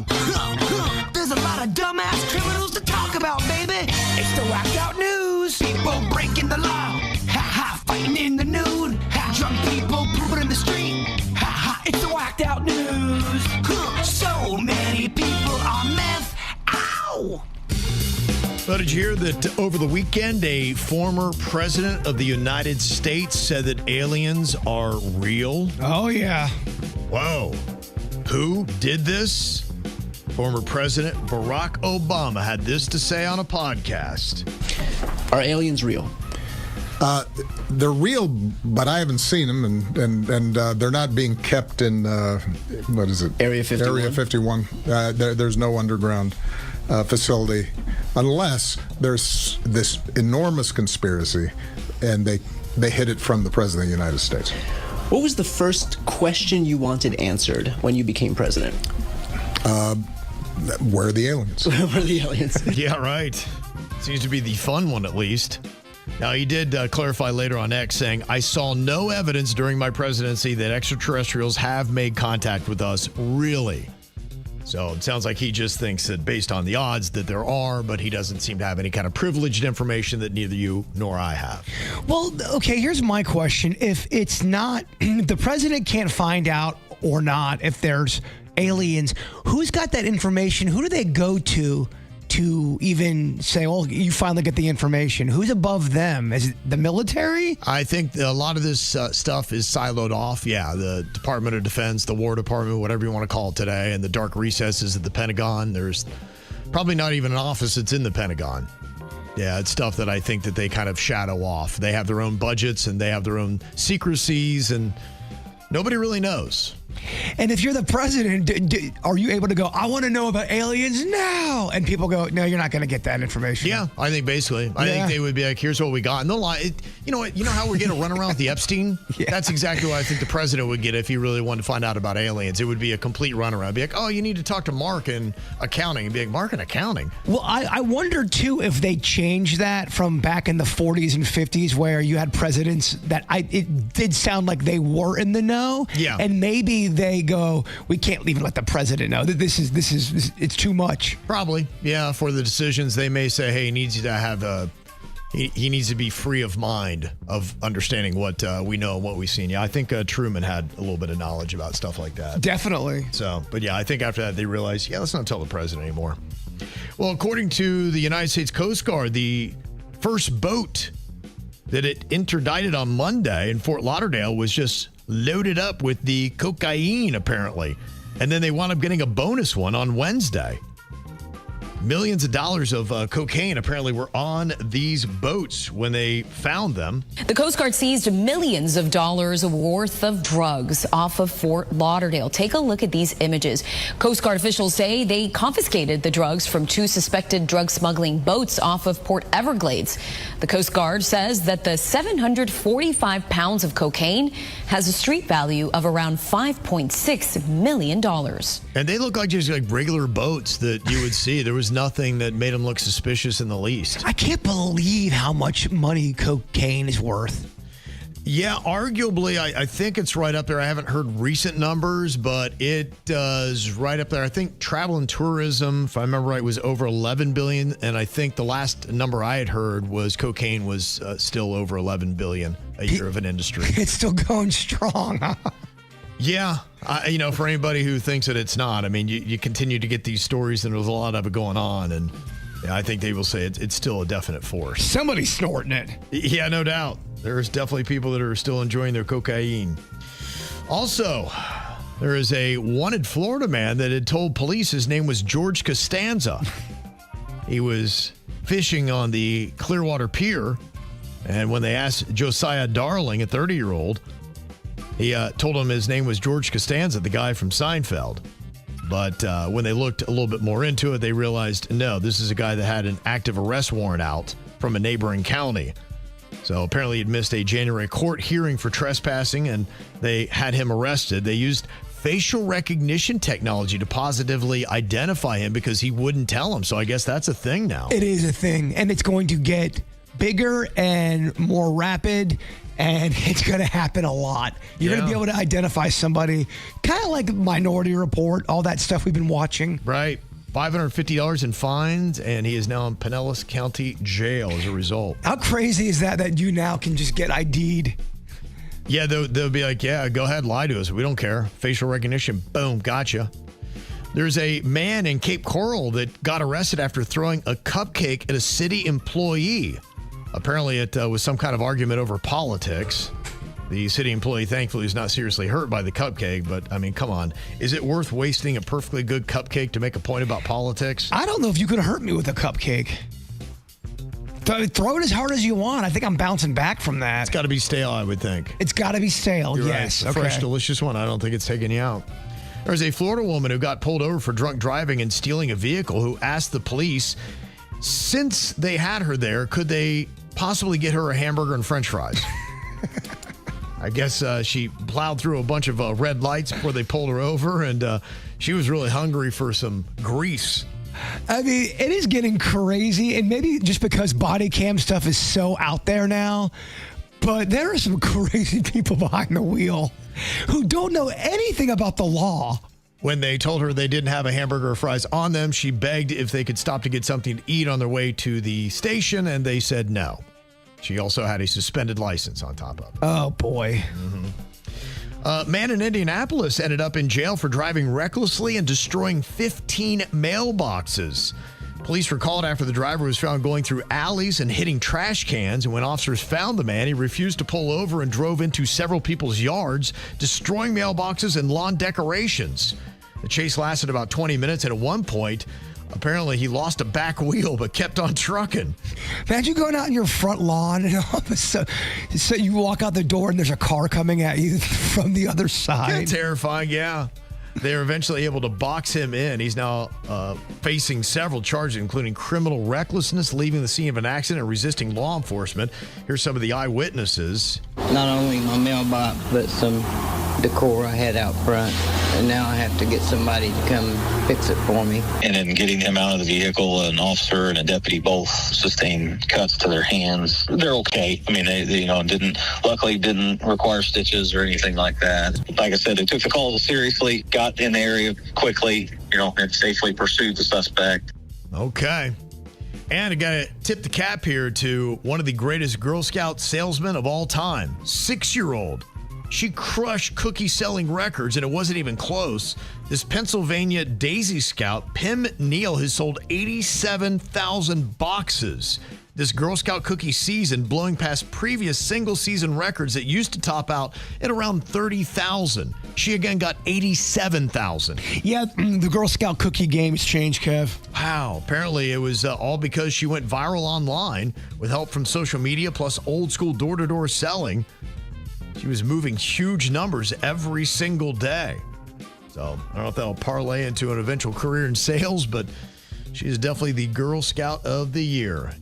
Whoa! There's a lot of dumbass criminals to talk about, baby. It's the whacked out news. People breaking the law. Ha ha, fighting in the nude. Ha, drunk people pooping in the street. Ha ha, it's the whacked out news. So many people on meth. Ow! But did you hear that over the weekend, a former president of the United States said that aliens are real? Oh, yeah. Whoa. Who did this? Former President Barack Obama had this to say on a podcast. Are aliens real? They're real, but I haven't seen them, and they're not being kept in, what is it? Area 51? Area 51. There's no underground facility, unless there's this enormous conspiracy, and they hid it from the President of the United States. What was the first question you wanted answered when you became president? Where are the aliens? Where are the aliens? Yeah, right. Seems to be the fun one, at least. Now, he did clarify later on X, saying, I saw no evidence during my presidency that extraterrestrials have made contact with us, really. So it sounds like he just thinks that based on the odds that there are, but he doesn't seem to have any kind of privileged information that neither you nor I have. Well, okay, here's my question. If it's not, if the president can't find out or not if there's aliens, who's got that information? Who do they go to even say, oh, you finally get the information? Who's above them? Is it the military? I think a lot of this stuff is siloed off. Yeah, the Department of Defense, the War Department, whatever you want to call it today, and the dark recesses of the Pentagon. There's probably not even an office that's in the Pentagon. Yeah, it's stuff that I think that they kind of shadow off. They have their own budgets and they have their own secrecies, and nobody really knows. And if you're the president, are you able to go, I want to know about aliens now? And people go, no, you're not going to get that information. Yeah, I think basically. I think they would be like, here's what we got. And they'll lie. You know what? You know how we're getting a runaround with the Epstein? Yeah. That's exactly what I think the president would get if he really wanted to find out about aliens. It would be a complete runaround. Be like, oh, you need to talk to Mark in accounting. And be like, Mark in accounting? Well, I wonder, too, if they changed that from back in the 40s and 50s where you had presidents that it did sound like they were in the know. Yeah. And maybe they go, we can't even let the president know that this is it's too much. Probably, yeah. For the decisions, they may say, hey, he needs to have he needs to be free of mind of understanding what we know and what we've seen. Yeah, I think Truman had a little bit of knowledge about stuff like that. Definitely. So, but yeah, I think after that they realized, yeah, let's not tell the president anymore. Well, according to the United States Coast Guard, the first boat that it interdicted on Monday in Fort Lauderdale was just loaded up with the cocaine, apparently. And then they wound up getting a bonus one on Wednesday. Millions of dollars of cocaine apparently were on these boats when they found them. The Coast Guard seized millions of dollars worth of drugs off of Fort Lauderdale. Take a look at these images. Coast Guard officials say they confiscated the drugs from two suspected drug smuggling boats off of Port Everglades. The Coast Guard says that the 745 pounds of cocaine has a street value of around $5.6 million. And they look like just like regular boats that you would see. There was nothing that made them look suspicious in the least. I can't believe how much money cocaine is worth. Yeah, arguably, I think it's right up there. I haven't heard recent numbers, but it is right up there. I think travel and tourism, if I remember right, was over $11 billion. And I think the last number I had heard was cocaine was still over $11 billion a year of an industry. It's still going strong, huh? Yeah. For anybody who thinks that it's not, I mean, you continue to get these stories and there's a lot of it going on. And I think they will say it's still a definite force. Somebody's snorting it. Yeah, no doubt. There's definitely people that are still enjoying their cocaine. Also, there is a wanted Florida man that had told police his name was George Costanza. He was fishing on the Clearwater Pier. And when they asked Josiah Darling, a 30-year-old, he told him his name was George Costanza, the guy from Seinfeld. But when they looked a little bit more into it, they realized, no, this is a guy that had an active arrest warrant out from a neighboring county. So apparently he'd missed a January court hearing for trespassing, and they had him arrested. They used facial recognition technology to positively identify him because he wouldn't tell them. So I guess that's a thing now. It is a thing, and it's going to get bigger and more rapid. And it's going to happen a lot. You're going to be able to identify somebody, kind of like Minority Report, all that stuff we've been watching. Right. $550 in fines, and he is now in Pinellas County Jail as a result. How crazy is that you now can just get ID'd? Yeah, they'll be like, yeah, go ahead, lie to us. We don't care. Facial recognition, boom, gotcha. There's a man in Cape Coral that got arrested after throwing a cupcake at a city employee. Apparently, it was some kind of argument over politics. The city employee, thankfully, is not seriously hurt by the cupcake, but, I mean, come on. Is it worth wasting a perfectly good cupcake to make a point about politics? I don't know if you could hurt me with a cupcake. Throw it as hard as you want. I think I'm bouncing back from that. It's got to be stale, I would think. It's got to be stale, You're yes. right. A fresh, delicious one. I don't think it's taking you out. There's a Florida woman who got pulled over for drunk driving and stealing a vehicle who asked the police, since they had her there, could they possibly get her a hamburger and french fries? I guess she plowed through a bunch of red lights before they pulled her over, and she was really hungry for some grease. I mean, it is getting crazy, and maybe just because body cam stuff is so out there now, but there are some crazy people behind the wheel who don't know anything about the law. When they told her they didn't have a hamburger or fries on them, she begged if they could stop to get something to eat on their way to the station, and they said no. She also had a suspended license on top of it. Oh, boy. Man in Indianapolis ended up in jail for driving recklessly and destroying 15 mailboxes. Police were called after the driver was found going through alleys and hitting trash cans. And when officers found the man, he refused to pull over and drove into several people's yards, destroying mailboxes and lawn decorations. The chase lasted about 20 minutes, and at one point, apparently he lost a back wheel but kept on trucking. Imagine going out in your front lawn and all of a sudden, so you walk out the door and there's a car coming at you from the other side. Kind of terrifying, yeah. They were eventually able to box him in. He's now facing several charges, including criminal recklessness, leaving the scene of an accident, and resisting law enforcement. Here's some of the eyewitnesses. Not only my mailbox, but some decor I had out front. And now I have to get somebody to come fix it for me. And then getting them out of the vehicle, an officer and a deputy both sustained cuts to their hands. They're okay. I mean, they luckily didn't require stitches or anything like that. Like I said, they took the call seriously, got in the area quickly, and safely pursued the suspect. Okay. And I got to tip the cap here to one of the greatest Girl Scout salesmen of all time, 6-year-old. She crushed cookie selling records, and it wasn't even close. This Pennsylvania Daisy Scout, Pim Neal, has sold 87,000 boxes this Girl Scout cookie season, blowing past previous single season records that used to top out at around 30,000. She again got 87,000. Yeah, the Girl Scout cookie game has changed, Kev. Wow. Apparently it was all because she went viral online with help from social media plus old school door-to-door selling. She was moving huge numbers every single day. So I don't know if that'll parlay into an eventual career in sales, but she is definitely the Girl Scout of the Year.